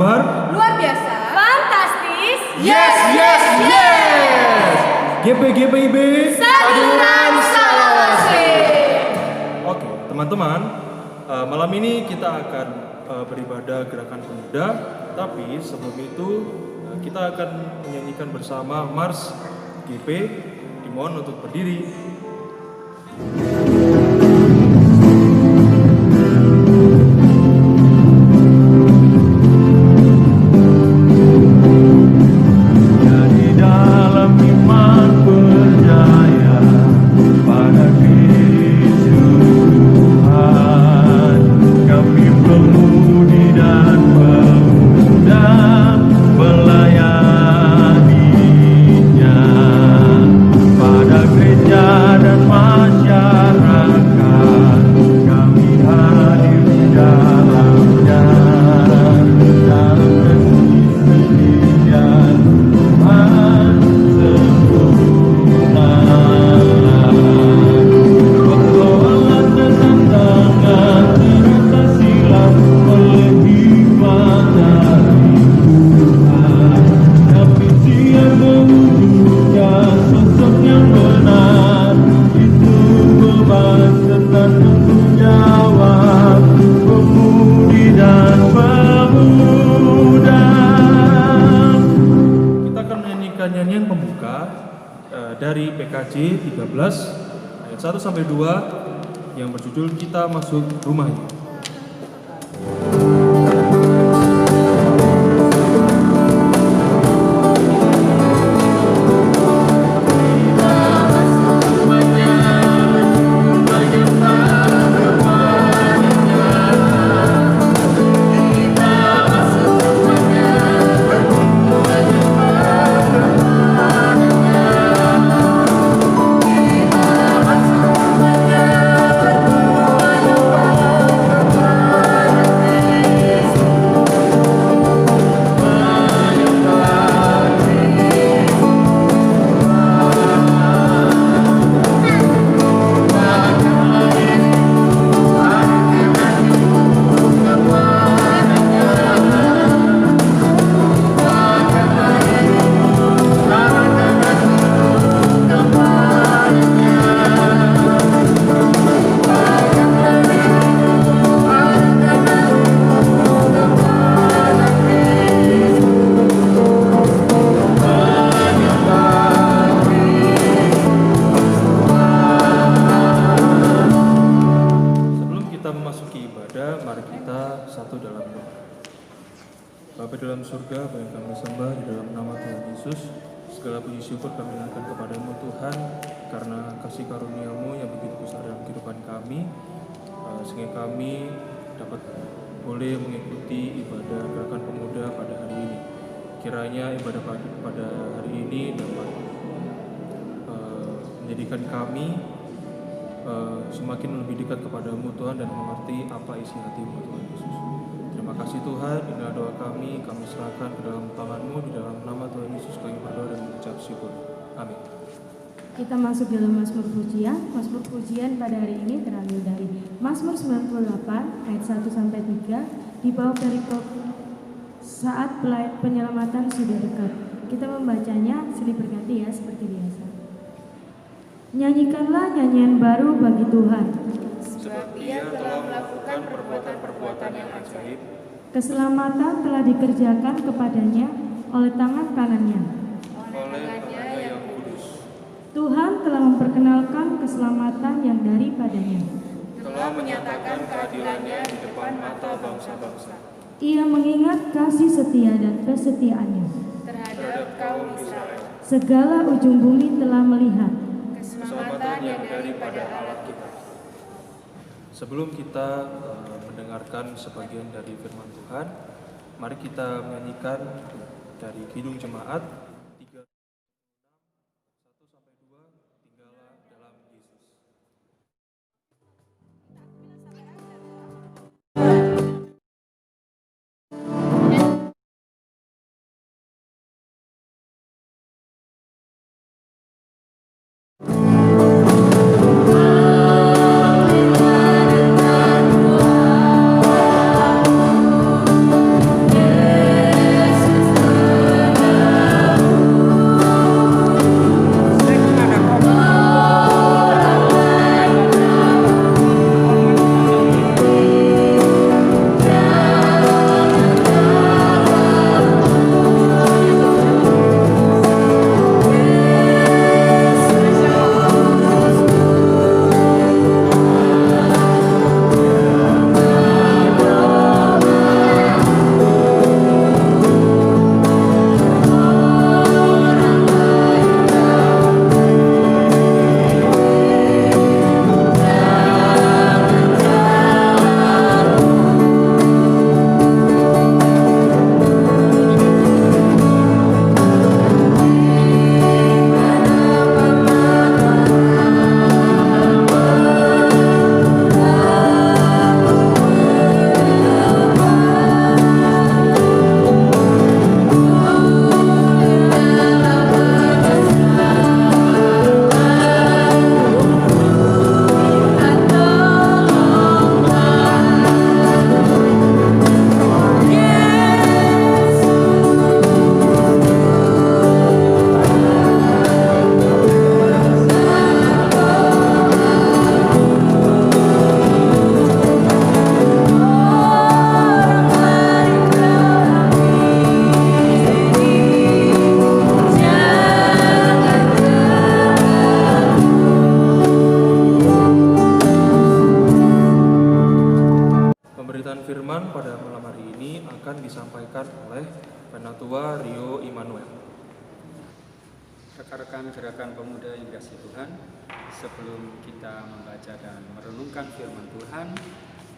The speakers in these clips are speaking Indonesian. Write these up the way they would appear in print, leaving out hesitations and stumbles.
luar biasa, fantastis, yes. GPGPIB Saduran Salawase. Oke, teman-teman, malam ini kita akan beribadah gerakan pemuda. Tapi sebelum itu kita akan menyanyikan bersama Mars GP. Dimohon untuk berdiri. Nyanyian pembuka dari PKJ 13 ayat 1 sampai 2 yang berjudul Kita Masuk Rumahnya. Mari kita satu dalam doa. Bapa dalam surga, apa yang kami sembah di dalam nama Tuhan Yesus, segala puji syukur kami naikkan kepadamu Tuhan, karena kasih karuniamu yang begitu besar dalam kehidupan kami, sehingga kami dapat boleh mengikuti ibadah gerakan pemuda pada hari ini. Kiranya ibadah pada hari ini dapat menjadikan kami semakin lebih dekat kepadamu Tuhan dan mengerti apa isi hatimu Tuhan Yesus. Terima kasih Tuhan, inilah doa kami serahkan ke dalam tangan-Mu, di dalam nama Tuhan Yesus kami berdoa dan mengucap syukur. Amin. Kita masuk dalam Mazmur Pujian. Mazmur Pujian pada hari ini terambil dari Mazmur 98 ayat 1 sampai 3 di bawah dari saat penyelamatan sudah dekat. Kita membacanya silih berganti ya seperti biasa. Nyanyikanlah nyanyian baru bagi Tuhan, sebab Ia telah melakukan perbuatan-perbuatan yang ajaib. Keselamatan telah dikerjakan kepadanya oleh tangan kanannya. Oleh tangannya yang kudus. Tuhan telah memperkenalkan keselamatan yang daripadanya. Telah menyatakan keadilannya di depan mata bangsa-bangsa. Ia mengingat kasih setia dan kesetiaannya terhadap kaum Israel. Segala ujung bumi telah melihat Keselamatan yang daripada Allah kita. Sebelum kita mendengarkan sebagian dari firman Tuhan, mari kita menyanyikan dari Kidung Jemaat 3:1 sampai 2, Tinggallah dalam Yesus. Yeah. Penatua Rio Immanuel. Rekan-rekan gerakan pemuda yang dikasihi Tuhan, sebelum kita membaca dan merenungkan firman Tuhan,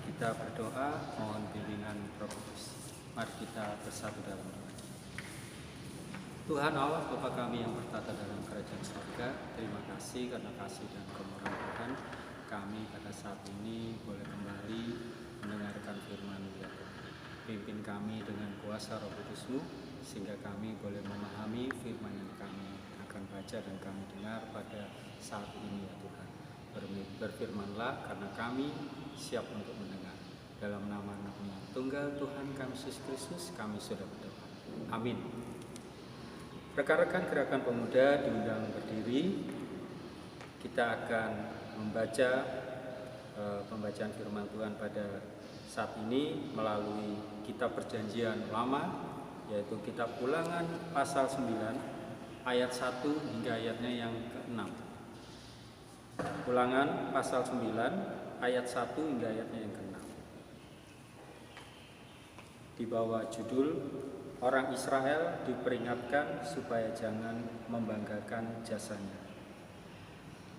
kita berdoa mohon bimbingan Roh Kudus. Mari kita bersatu dalam doa. Tuhan Allah, Bapa kami yang bertata dalam kerajaan surga, terima kasih karena kasih dan kemurahan Tuhan, kami pada saat ini boleh kembali mendengarkan firman-Mu ya Tuhan. Pimpin kami dengan kuasa Roh Kudus-Mu, sehingga kami boleh memahami firman yang kami akan baca dan kami dengar pada saat ini ya Tuhan. Berfirmanlah karena kami siap untuk mendengar. Dalam nama Anak-Mu yang tunggal Tuhan kami Yesus Kristus, kami sudah berdoa. Amin. Rekan-rekan gerakan pemuda diundang berdiri. Kita akan membaca pembacaan firman Tuhan pada saat ini melalui kitab Perjanjian Lama, yaitu kitab Ulangan pasal 9 ayat 1 hingga ayatnya yang ke-6. Ulangan pasal 9 ayat 1 hingga ayatnya yang ke-6. Di bawah judul Orang Israel diperingatkan supaya jangan membanggakan jasanya.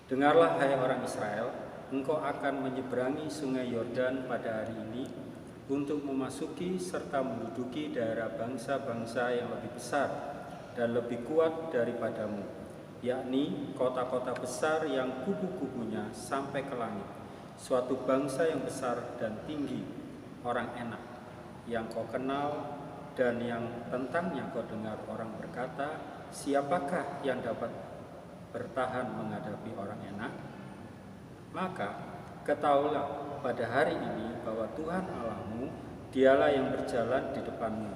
Dengarlah hai orang Israel, engkau akan menyeberangi sungai Yordan pada hari ini untuk memasuki serta menduduki daerah bangsa-bangsa yang lebih besar dan lebih kuat daripadamu, yakni kota-kota besar yang kubu-kubunya sampai ke langit, suatu bangsa yang besar dan tinggi, orang enak, yang kau kenal dan yang tentangnya kau dengar orang berkata, siapakah yang dapat bertahan menghadapi orang enak? Maka ketahuilah pada hari ini bahwa Tuhan Allahmu, dialah yang berjalan di depanmu,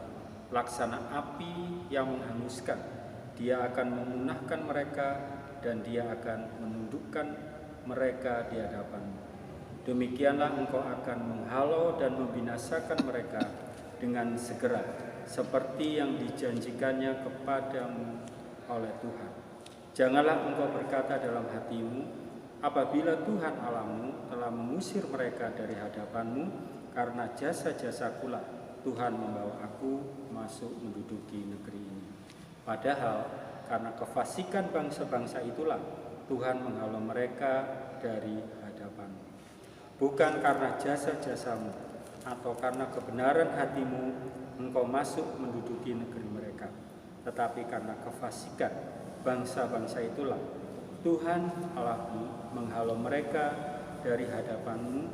laksana api yang menghanguskan. Dia akan memunahkan mereka dan dia akan menundukkan mereka di hadapanmu. Demikianlah engkau akan menghalau dan membinasakan mereka dengan segera, seperti yang dijanjikannya kepadamu oleh Tuhan. Janganlah engkau berkata dalam hatimu, apabila Tuhan Allahmu telah mengusir mereka dari hadapanmu, karena jasa-jasakulah Tuhan membawa aku masuk menduduki negeri ini. Padahal karena kefasikan bangsa-bangsa itulah Tuhan menghalau mereka dari hadapanmu. Bukan karena jasa-jasamu atau karena kebenaran hatimu engkau masuk menduduki negeri mereka, tetapi karena kefasikan bangsa-bangsa itulah Tuhan Allahmu menghalau mereka dari hadapanmu,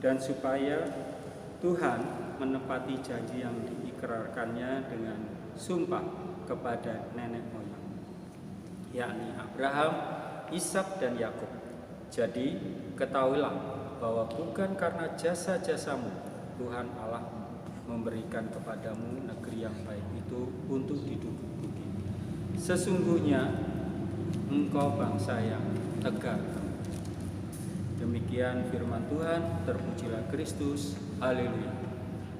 dan supaya Tuhan menepati janji yang diikrarkannya dengan sumpah kepada nenek moyang, yakni Abraham, Ishak dan Yakub. Jadi ketahuilah bahwa bukan karena jasa-jasamu Tuhan Allah memberikan kepadamu negeri yang baik itu untuk diduduki. Sesungguhnya engkau bangsa yang tegar. Demikian firman Tuhan, terpujilah Kristus. Haleluya.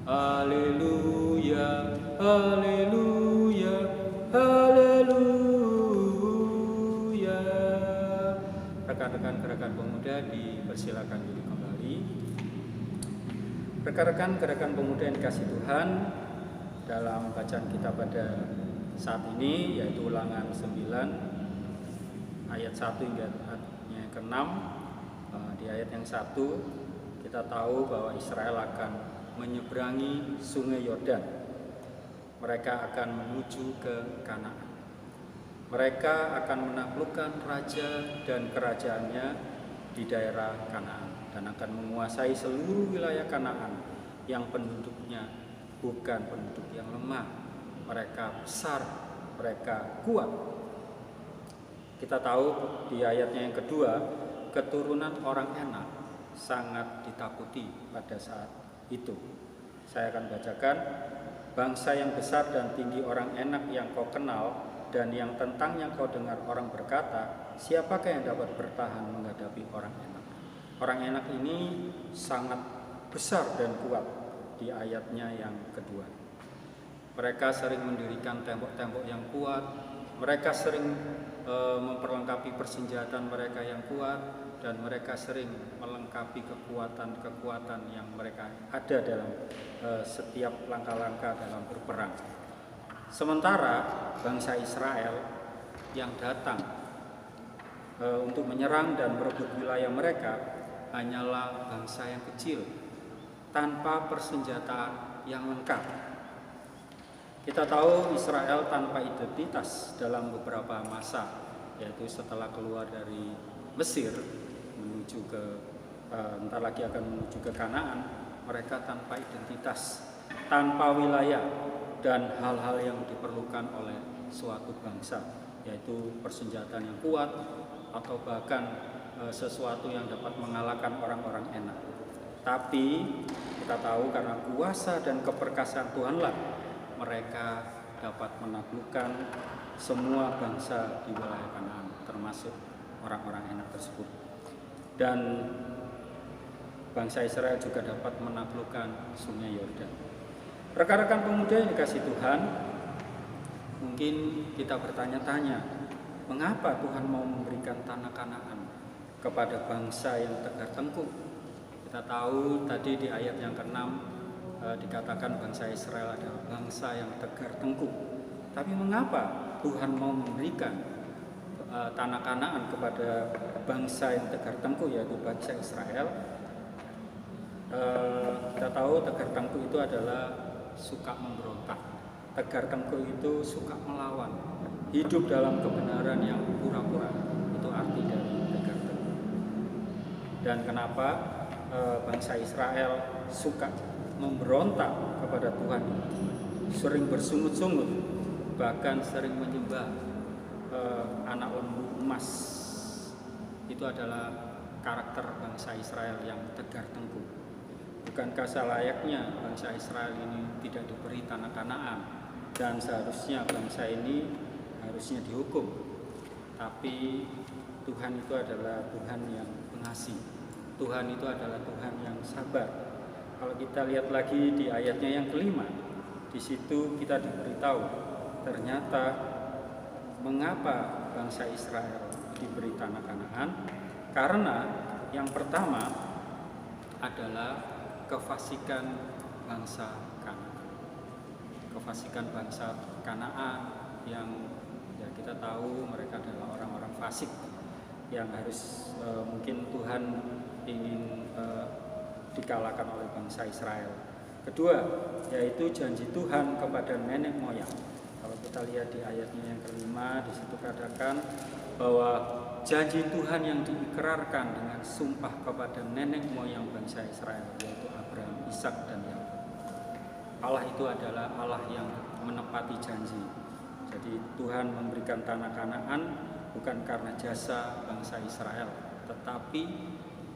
Haleluya. Haleluya. Haleluya. Rekan-rekan gerakan pemuda dipersilakan duduk kembali. Rekan-rekan gerakan pemuda yang dikasihi Tuhan, dalam bacaan kita pada saat ini yaitu Ulangan 9 ayat 1 hingga ayatnya ke-6. Di ayat yang 1 kita tahu bahwa Israel akan menyeberangi sungai Yordan. Mereka akan menuju ke Kanaan. Mereka akan menaklukkan raja dan kerajaannya di daerah Kanaan dan akan menguasai seluruh wilayah Kanaan yang penduduknya bukan penduduk yang lemah. Mereka besar, mereka kuat. Kita tahu di ayatnya yang kedua, keturunan orang enak sangat ditakuti pada saat itu. Saya akan bacakan, bangsa yang besar dan tinggi orang enak yang kau kenal dan yang tentangnya kau dengar orang berkata, siapakah yang dapat bertahan menghadapi orang enak? Orang enak ini sangat besar dan kuat di ayatnya yang kedua. Mereka sering mendirikan tembok-tembok yang kuat, mereka sering memperlengkapi persenjataan mereka yang kuat, dan mereka sering melengkapi kekuatan-kekuatan yang mereka ada dalam setiap langkah-langkah dalam berperang. Sementara bangsa Israel yang datang untuk menyerang dan merebut wilayah mereka hanyalah bangsa yang kecil tanpa persenjataan yang lengkap. Kita tahu Israel tanpa identitas dalam beberapa masa, yaitu setelah keluar dari Mesir menuju ke entar lagi akan menuju ke Kanaan, mereka tanpa identitas, tanpa wilayah dan hal-hal yang diperlukan oleh suatu bangsa, yaitu persenjataan yang kuat atau bahkan sesuatu yang dapat mengalahkan orang-orang enak. Tapi kita tahu karena kuasa dan keperkasaan Tuhanlah mereka dapat menaklukkan semua bangsa di wilayah Kanaan, termasuk orang-orang enak tersebut. Dan bangsa Israel juga dapat menaklukkan sungai Yordan. Rekan-rekan pemuda yang dikasih Tuhan, mungkin kita bertanya-tanya, mengapa Tuhan mau memberikan tanah Kanaan kepada bangsa yang tegar tengkuk? Kita tahu tadi di ayat yang ke-6 dikatakan bangsa Israel adalah bangsa yang tegar tengkuk. Tapi mengapa Tuhan mau memberikan tanah Kanaan kepada bangsa yang tegar tengkuk, yaitu bangsa Israel? Kita tahu tegar tengkuk itu adalah suka memberontak. Tegar tengkuk itu suka melawan, hidup dalam kebenaran yang pura-pura. Itu arti dari tegar tengkuk. Dan kenapa bangsa Israel suka memberontak kepada Tuhan, sering bersungut-sungut, bahkan sering menyembah anak lembu emas? Itu adalah karakter bangsa Israel yang tegar tengkuk. Bukankah selayaknya bangsa Israel ini tidak diberi tanah Kanaan dan seharusnya bangsa ini harusnya dihukum? Tapi Tuhan itu adalah Tuhan yang pengasih. Tuhan itu adalah Tuhan yang sabar. Kalau kita lihat lagi di ayatnya yang ke-5, di situ kita diberitahu ternyata mengapa bangsa Israel diberi tanah Kanaan. Karena yang pertama adalah kefasikan bangsa Kanaan. Kefasikan bangsa Kanaan yang ya kita tahu mereka adalah orang-orang fasik yang harus mungkin Tuhan ingin dikalahkan oleh bangsa Israel. Kedua, yaitu janji Tuhan kepada nenek moyang. Kalau kita lihat di ayatnya yang ke-5, di situ katakan bahwa janji Tuhan yang diikrarkan dengan sumpah kepada nenek moyang bangsa Israel, yaitu Abraham, Ishak, dan Yakub. Allah itu adalah Allah yang menepati janji. Jadi Tuhan memberikan tanah Kanaan bukan karena jasa bangsa Israel, tetapi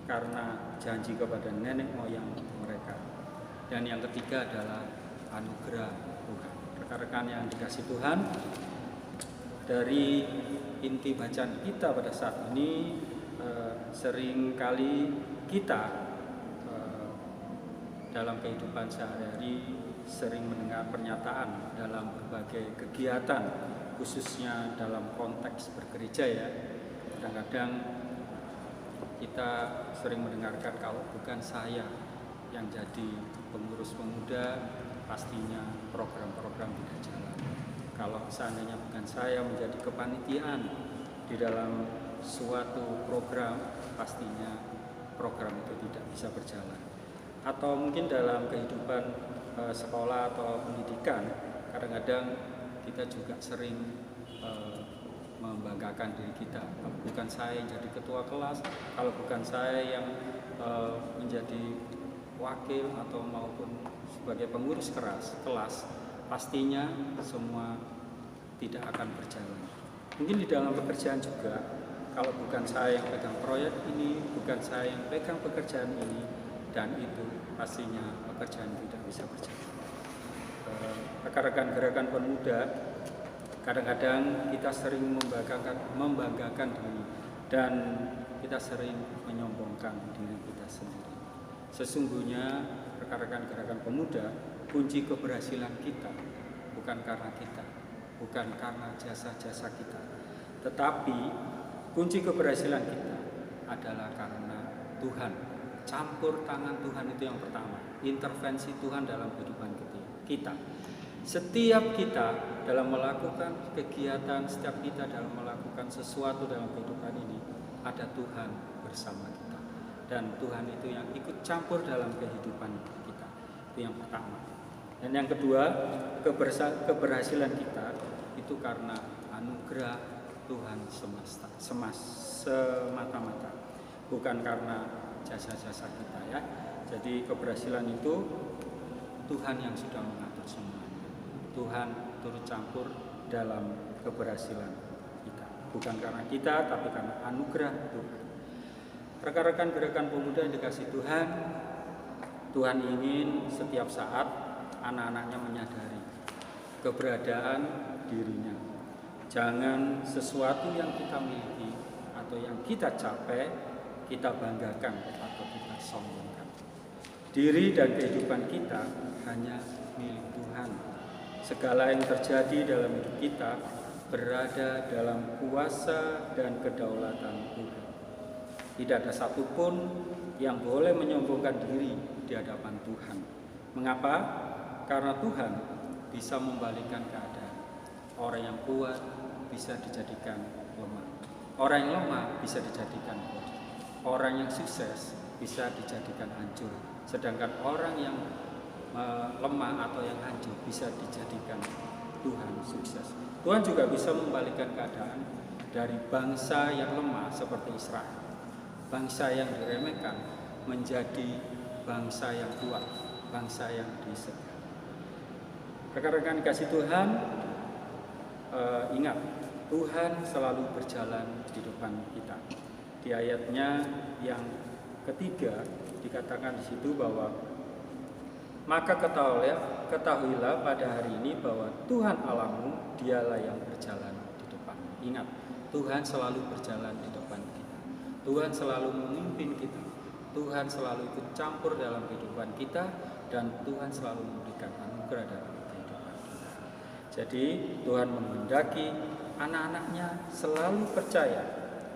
karena janji kepada nenek moyang mereka. Dan yang ketiga adalah anugerah Tuhan. Rekan-rekan yang dikasih Tuhan, dari inti bacaan kita pada saat ini, seringkali kita dalam kehidupan sehari-hari sering mendengar pernyataan dalam berbagai kegiatan, khususnya dalam konteks bergereja ya. Kadang-kadang kita sering mendengarkan, kalau bukan saya yang jadi pengurus pemuda, pastinya program-program tidak jalan. Kalau seandainya bukan saya menjadi kepanitiaan di dalam suatu program, pastinya program itu tidak bisa berjalan. Atau mungkin dalam kehidupan sekolah atau pendidikan, kadang-kadang kita juga sering membanggakan diri kita. Kalau bukan saya yang jadi ketua kelas, kalau bukan saya yang menjadi wakil atau maupun sebagai pengurus kelas, pastinya semua tidak akan berjalan. Mungkin di dalam pekerjaan juga, kalau bukan saya yang pegang proyek ini, bukan saya yang pegang pekerjaan ini dan itu, pastinya pekerjaan tidak bisa berjalan. Rekan-rekan gerakan pemuda, kadang-kadang kita sering membanggakan diri dan kita sering menyombongkan diri kita sendiri. Sesungguhnya rekan-rekan gerakan pemuda, kunci keberhasilan kita bukan karena kita, bukan karena jasa-jasa kita, tetapi kunci keberhasilan kita adalah karena Tuhan. Campur tangan Tuhan itu yang pertama, intervensi Tuhan dalam kehidupan kita. Setiap kita dalam melakukan kegiatan, setiap kita dalam melakukan sesuatu dalam kehidupan ini, ada Tuhan bersama kita. Dan Tuhan itu yang ikut campur dalam kehidupan kita. Itu yang pertama. Dan yang kedua, keberhasilan kita itu karena anugerah Tuhan semata-mata, bukan karena jasa-jasa kita ya. Jadi keberhasilan itu Tuhan yang sudah mengatur semuanya. Tuhan turut campur dalam keberhasilan kita, bukan karena kita, tapi karena anugerah Tuhan. Rekan-rekan gerakan pemuda yang dikasih Tuhan, Tuhan ingin setiap saat anak-anaknya menyadari keberadaan dirinya. Jangan sesuatu yang kita miliki atau yang kita capai kita banggakan atau kita sombongkan. Diri dan kehidupan kita hanya milik Tuhan. Segala yang terjadi dalam hidup kita berada dalam kuasa dan kedaulatan Tuhan. Tidak ada satupun yang boleh menyombongkan diri di hadapan Tuhan. Mengapa? Karena Tuhan bisa membalikkan keadaan. Orang yang kuat bisa dijadikan lemah. Orang yang lemah bisa dijadikan kuat. Orang yang sukses bisa dijadikan hancur. Sedangkan orang yang lemah atau yang hancur bisa dijadikan Tuhan sukses. Tuhan juga bisa membalikkan keadaan dari bangsa yang lemah seperti Israel, bangsa yang diremehkan menjadi bangsa yang kuat, bangsa yang disegani. Rekan-rekan kasih Tuhan, ingat Tuhan selalu berjalan di depan kita. Di ayatnya yang ketiga dikatakan di situ bahwa maka ketahuilah pada hari ini bahwa Tuhan Allahmu dialah yang berjalan di depan. Ingat, Tuhan selalu berjalan di depan kita. Tuhan selalu memimpin kita. Tuhan selalu ikut campur dalam kehidupan kita dan Tuhan selalu memberikan anugerah dalam kehidupan kita. Jadi Tuhan menghendaki anak-anaknya selalu percaya,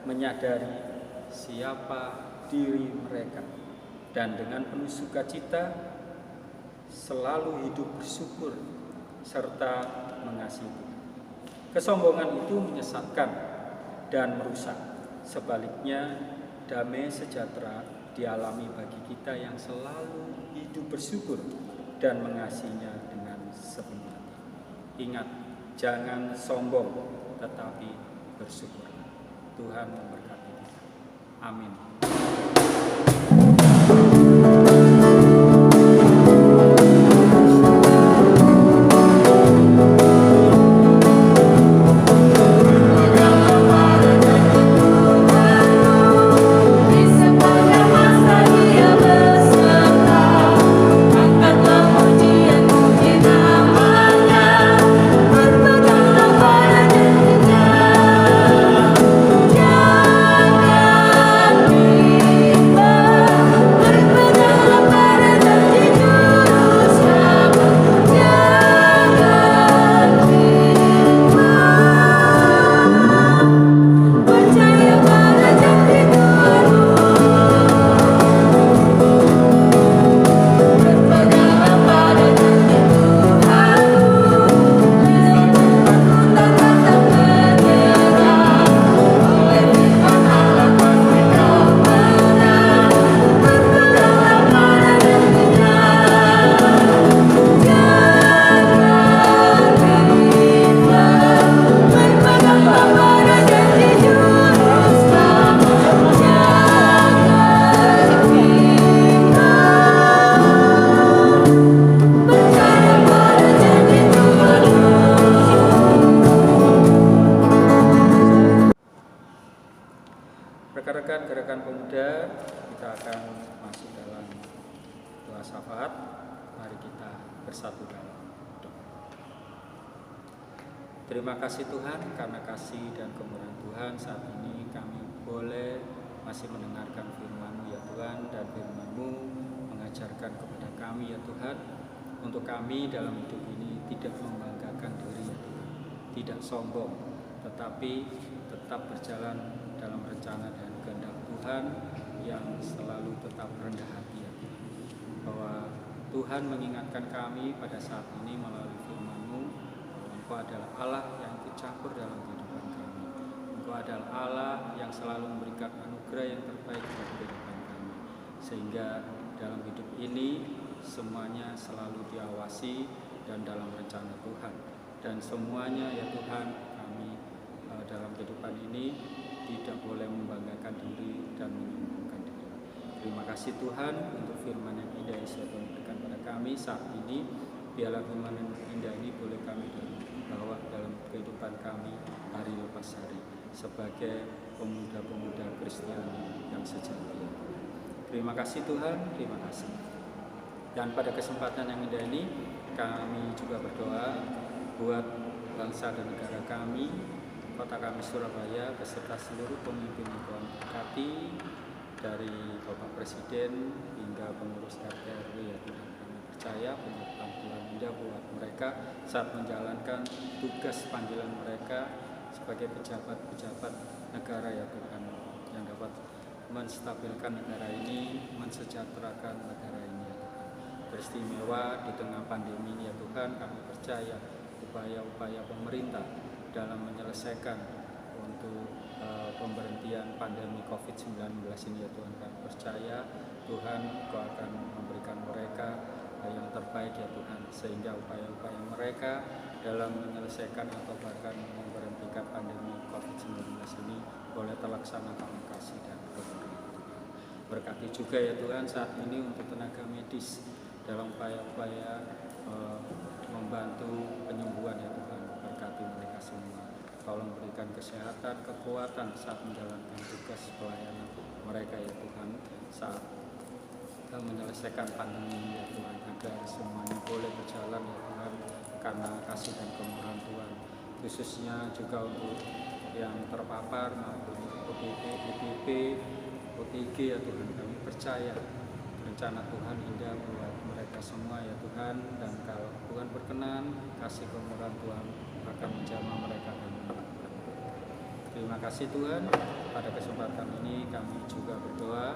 menyadari siapa diri mereka dan dengan penuh sukacita selalu hidup bersyukur serta mengasihi Tuhan. Kesombongan itu menyesatkan dan merusak. Sebaliknya, damai sejahtera dialami bagi kita yang selalu hidup bersyukur dan mengasihinya dengan sepenuh hati. Ingat, jangan sombong tetapi bersyukur. Tuhan memberkati kita. Amin. Rekan-rekan gerakan pemuda, kita akan masuk dalam doa syafaat. Mari kita bersatu dalam doa. Terima kasih Tuhan, karena kasih dan kemurahan Tuhan saat ini kami boleh masih mendengarkan firman-Mu ya Tuhan, dan firman-Mu mengajarkan kepada kami ya Tuhan, untuk kami dalam hidup ini tidak membanggakan diri ya Tuhan, tidak sombong, tetapi tetap berjalan dalam rencana dan kehendak Tuhan yang selalu tetap rendah hati ya Tuhan. Bahwa Tuhan mengingatkan kami pada saat ini melalui firman-Mu Engkau adalah Allah yang ikut campur dalam kehidupan kami. Engkau adalah Allah yang selalu memberikan anugerah yang terbaik bagi kehidupan kami. Sehingga dalam hidup ini semuanya selalu diawasi dan dalam rencana Tuhan. Dan semuanya ya Tuhan, kami dalam kehidupan ini tidak boleh membanggakan diri dan menyombongkan diri. Terima kasih Tuhan untuk firman yang indah yang Tuhan berikan pada kami saat ini. Biarlah firman yang indah ini boleh kami bawa dalam kehidupan kami hari lepas hari sebagai pemuda-pemuda Kristiani yang sejati. Terima kasih Tuhan, terima kasih. Dan pada kesempatan yang indah ini kami juga berdoa buat bangsa dan negara kami, kota kami Surabaya, beserta seluruh pemimpin yang Tuhan berkati, dari Bapak Presiden hingga pengurus RT RW ya Tuhan. Kami percaya penyertaan Tuhan indah buat mereka saat menjalankan tugas panggilan mereka sebagai pejabat-pejabat negara ya Tuhan, yang dapat menstabilkan negara ini, mensejahterakan negara ini ya Tuhan. Beristimewa di tengah pandemi ini ya Tuhan, kami percaya upaya-upaya pemerintah dalam menyelesaikan untuk pemberhentian pandemi COVID-19 ini ya Tuhan. Kami percaya Tuhan Kau akan memberikan mereka yang terbaik ya Tuhan, sehingga upaya-upaya mereka dalam menyelesaikan atau bahkan memberhentikan pandemi COVID-19 ini boleh terlaksana dalam kasih dan kemuliaan Tuhan. Berkati juga ya Tuhan saat ini untuk tenaga medis dalam upaya-upaya membantu penyembuhan ya Tuhan. Berkati mereka semua. Tolong berikan kesehatan, kekuatan saat menjalankan tugas pelayanan mereka ya Tuhan, saat menyelesaikan pandemi ini ya Tuhan, agar semuanya boleh berjalan ya Tuhan karena kasih dan kemurahan Tuhan. Khususnya juga untuk yang terpapar maupun ODP, DPP, OTG ya Tuhan, kami percaya rencana Tuhan indah buat mereka semua ya Tuhan, dan kalau Tuhan berkenan, kasih kemurahan Tuhan akan menjamah mereka. Terima kasih Tuhan, pada kesempatan ini kami juga berdoa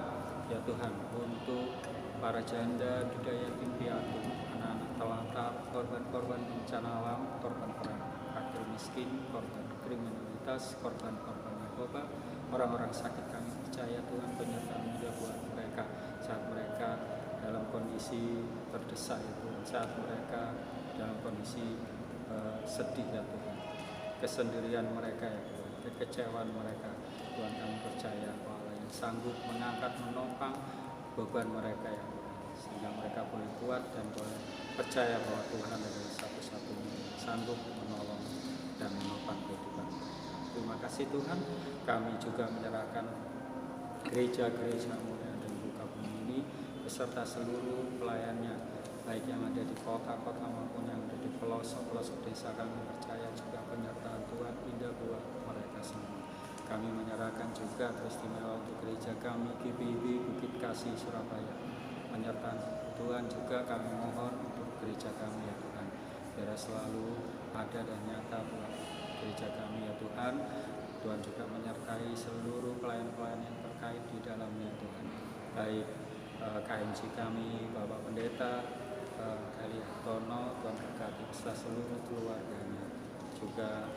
ya Tuhan untuk para janda, duda yatim piatu, anak-anak telantar, korban-korban bencana alam, korban perang, fakir miskin, korban kriminalitas, korban-korban narkoba, orang-orang sakit. Kami percaya Tuhan penyertaan juga buat mereka saat mereka dalam kondisi terdesak ya Tuhan, saat mereka dalam kondisi sedih ya Tuhan, kesendirian mereka ya Tuhan, kekecewaan mereka. Tuhan kami percaya Allah yang sanggup mengangkat, menopang beban mereka ya Tuhan, sehingga mereka boleh kuat dan boleh percaya bahwa Tuhan adalah satu-satunya yang sanggup menolong dan menopang kehidupan. Terima kasih Tuhan, kami juga menyerahkan gereja-gereja-Mu yang ada di Bukabumi ini beserta seluruh pelayannya, baik yang ada di kota-kota maupun yang ada di pelosok-pelosok desa. Kami percaya juga penyertaan Tuhan indah buat mereka semua. Kami menyerahkan juga teristimewa untuk gereja kami GBIB Bukit Kasih Surabaya. Penyertaan Tuhan juga kami mohon untuk gereja kami ya Tuhan, biar selalu ada dan nyata buat gereja kami ya Tuhan. Tuhan juga menyertai seluruh pelayan-pelayan yang terkait di dalamnya Tuhan, baik KMC kami, Bapak Pendeta Eli Hartono, Tuhan berkati beserta seluruh keluarganya, juga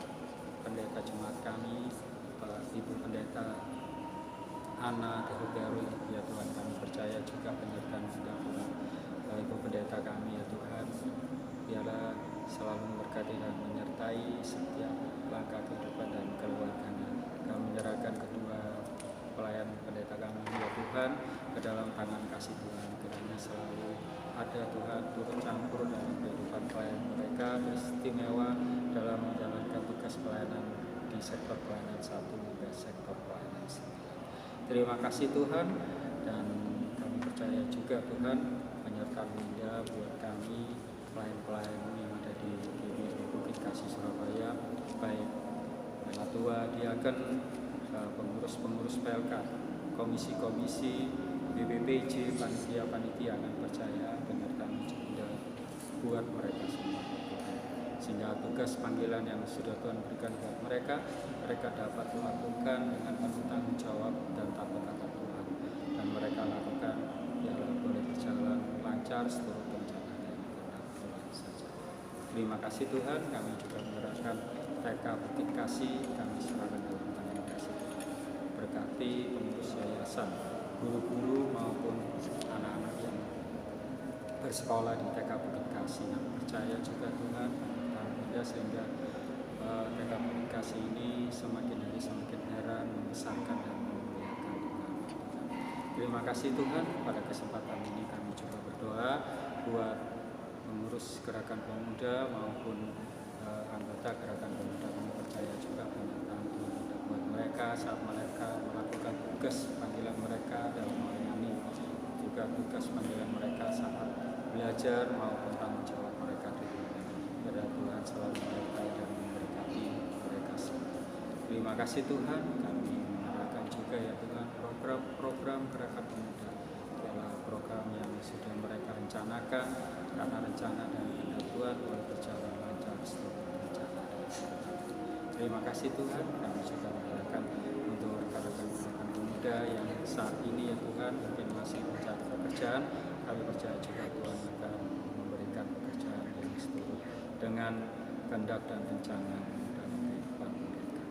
pendeta jemaat kami, Ibu Pendeta Ana Dehugaru ya Tuhan. Kami percaya juga penyertaan juga Ibu Pendeta kami ya Tuhan, biarlah selalu memberkati dan menyertai setiap langkah kehidupan dan keluarganya. Kami menyerahkan kedua pelayan pendeta kami ya Tuhan ke dalam tangan kasih Tuhan, kiranya selalu ada Tuhan turut campur dalam kehidupan pelayan mereka, beristimewa dalam menjalankan tugas pelayanan di sektor pelayanan 1 hingga sektor pelayanan 9. Terima kasih Tuhan, dan kami percaya juga Tuhan penyertaan indah buat kami pelayan-pelayan yang ada di Bukit Kasih Surabaya, baik Penatua, Diaken, pengurus-pengurus PLK, komisi-komisi, BPPJ, panitia-panitia. Kami percaya penyertaan indah buat mereka semua, sehingga tugas panggilan yang sudah Tuhan berikan buat mereka dapat melakukan dengan penuh tanggung jawab dan takut akan Tuhan, dan mereka lakukan biarlah boleh berjalan lancar seluruh rencana yang Tuhan saja. Terima kasih Tuhan, kami juga menyerahkan TK Bukit Kasih, kami serahkan dalam tangan kasih. Berkati pengurus yayasan, guru-guru maupun anak-anak yang bersekolah di TK Bukit Kasih. Yang percaya juga Tuhan, sehingga TK Bukit Kasih ini semakin hari semakin heran, membesarkan dan memuliakan Tuhan. Terima kasih Tuhan, pada kesempatan ini kami juga berdoa buat pengurus Gerakan Pemuda maupun anggota Gerakan Pemuda. Kami percaya juga penyertaan Tuhan ada buat mereka saat mereka melakukan tugas panggilan mereka dalam melayani, juga tugas panggilan mereka saat belajar maupun tanggung jawab mereka di dunia. Biar Tuhan selalu menyertai dan memberkati mereka semua. Terima kasih Tuhan, kami menyerahkan juga ya Tuhan program Gerakan Pemuda adalah program yang sudah mereka rencanakan, karena rencana dan kehendak Tuhan boleh berjalan lancar seluruh rencana. Terima kasih Tuhan, kami juga menyerahkan untuk rekan-rekan Gerakan Pemuda yang saat ini ya Tuhan mungkin masih mencari pekerjaan. Kami percaya juga Tuhan akan memberikan pekerjaan yang seturut dengan kehendak dan rencana dalam kehidupan mereka.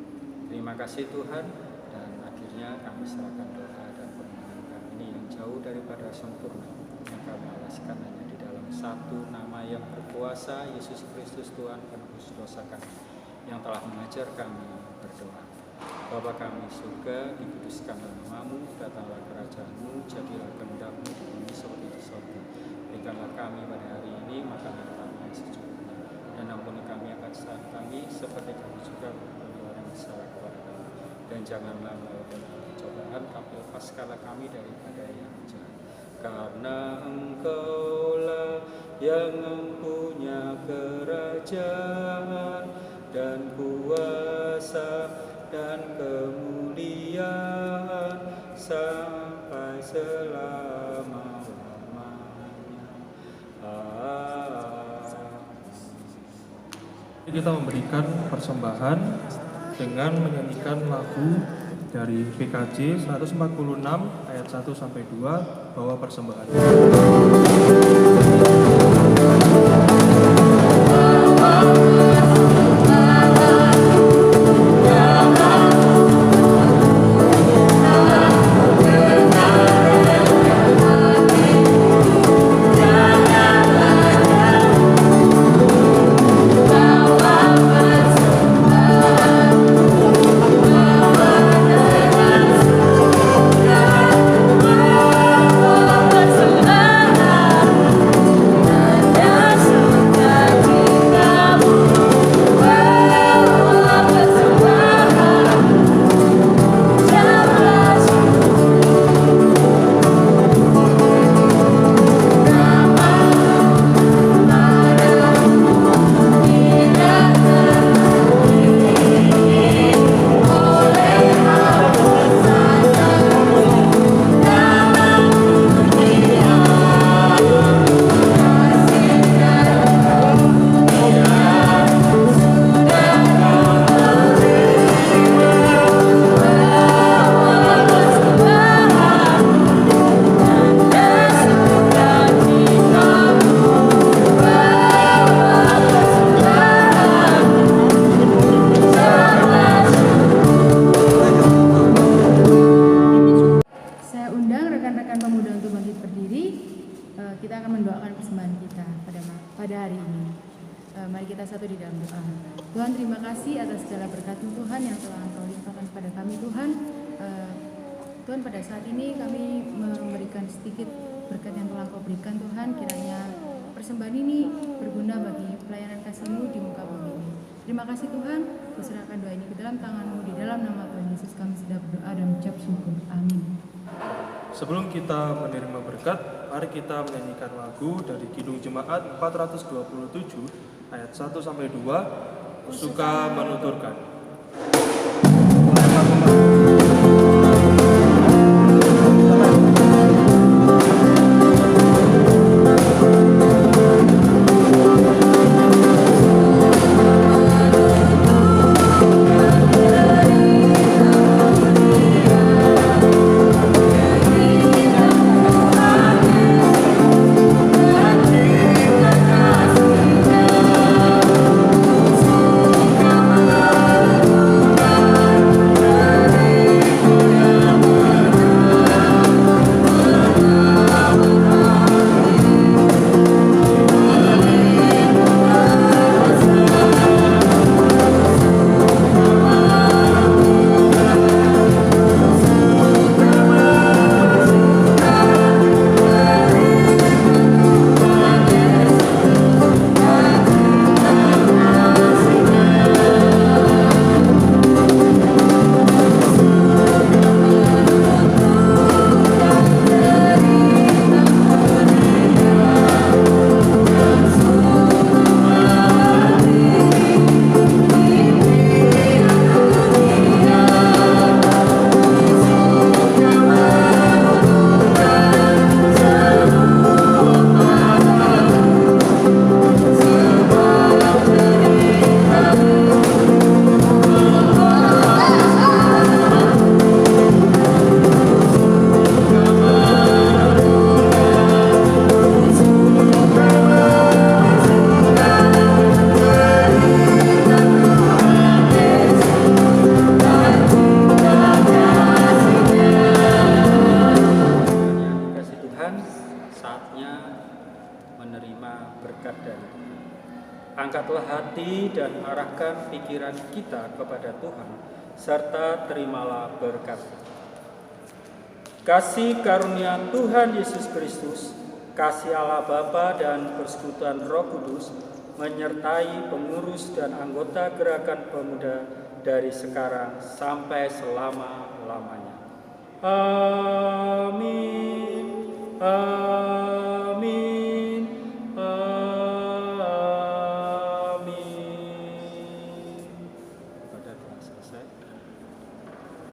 Terima kasih Tuhan, dan akhirnya kami serahkan doa dan permohonan kami ini yang jauh daripada sempurna, yang kami alaskan hanya di dalam satu nama yang berkuasa, Yesus Kristus Tuhan penebus dosa kami, yang telah mengajar kami berdoa. Bapa kami surga, dikuduskanlah namamu, datanglah kerajaan-Mu, jadilah kehendak-Mu di bumi seperti di surga. Berikanlah kami pada hari ini makanan kami yang secukupnya, dan ampuni kami akan kesalahan kami, seperti kami juga mengampuni orang yang salah kepada kami. Dan janganlah melawatkan cobaan, tapi lepaskanlah kami daripada yang jahat. Karena Engkaulah yang mempunyai kerajaan dan kuasa dan kemuliaan sampai selama-lamanya. Kita memberikan persembahan dengan menyanyikan lagu dari PKJ 146 ayat 1 sampai 2, bawa persembahan. Tuhan, terima kasih atas segala berkat Tuhan yang telah Engkau limpahkan kepada kami Tuhan. Tuhan, pada saat ini kami memberikan sedikit berkat yang telah Engkau berikan Tuhan. Kiranya persembahan ini berguna bagi pelayanan kasih-Mu di muka bumi ini. Terima kasih Tuhan, kuserahkan doa ini ke dalam tangan-Mu, di dalam nama Tuhan Yesus kami sudah berdoa dan mengucap syukur. Amin. Sebelum kita menerima berkat, mari kita menyanyikan lagu dari Kidung Jemaat 427 ayat 1 sampai 2, Suka Menuturkan. Terima mengarahkan pikiran kita kepada Tuhan, serta terimalah berkat. Kasih karunia Tuhan Yesus Kristus, kasih Allah Bapa dan persekutuan Roh Kudus menyertai pengurus dan anggota Gerakan Pemuda dari sekarang sampai selama-lamanya. Amin. Amin.